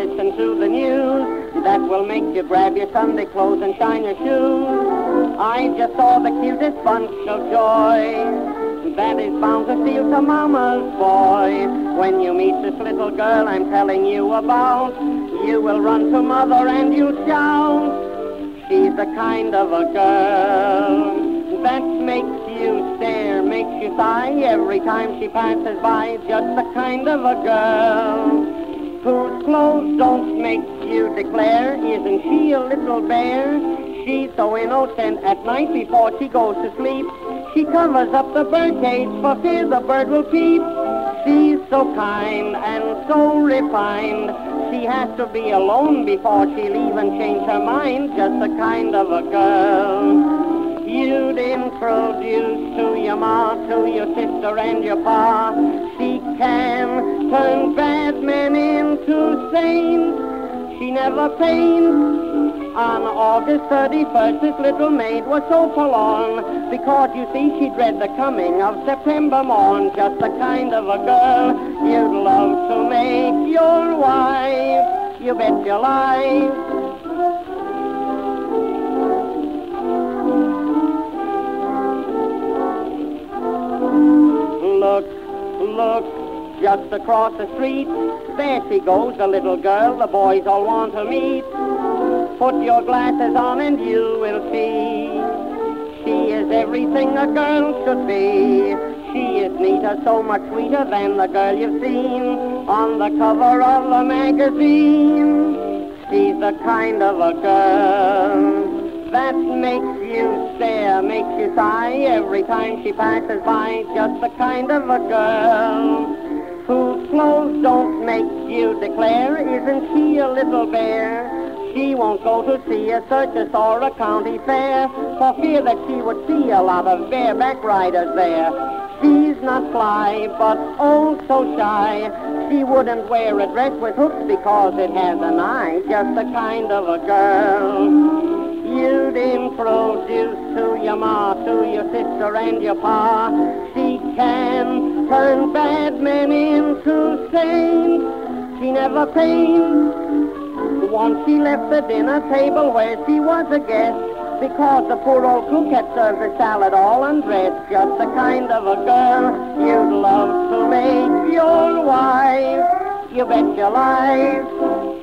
listen to the news that will make you grab your Sunday clothes and shine your shoes. I just saw the cutest bunch of joy that is bound to steal to mama's boy. When you meet this little girl I'm telling you about, you will run to mother and you'll shout. She's the kind of a girl that makes you stare, makes you sigh every time she passes by. Just the kind of a girl whose clothes don't make you declare, isn't she a little bear? She's so innocent at night before she goes to sleep. She covers up the birdcage for fear the bird will peep. She's so kind and so refined, she has to be alone before she'll even change her mind. Just the kind of a girl you'd introduce to your ma, to your sister and your pa. She can turn bad men into saints. She never paints. On August 31st, this little maid was so forlorn, because you see she dread the coming of September morn. Just the kind of a girl you'd love to make your wife. You bet your life. Look, look, just across the street, there she goes, the little girl the boys all want to meet. Put your glasses on and you will see she is everything a girl should be. She is neater, so much sweeter than the girl you've seen on the cover of the magazine. She's the kind of a girl that makes you stare, makes you sigh every time she passes by. Just the kind of a girl whose clothes don't make you declare, isn't she a little bear? She won't go to see a circus or a county fair for fear that she would see a lot of bareback riders there. She's not fly, but oh so shy. She wouldn't wear a dress with hooks because it has an eye. Just the kind of a girl you'd introduce to your ma, to your sister and your pa. She can turn bad men into saints. She never paints. Once she left the dinner table where she was a guest, because the poor old cook had served her salad all undressed. Just the kind of a girl you'd love to make your wife. You bet your life.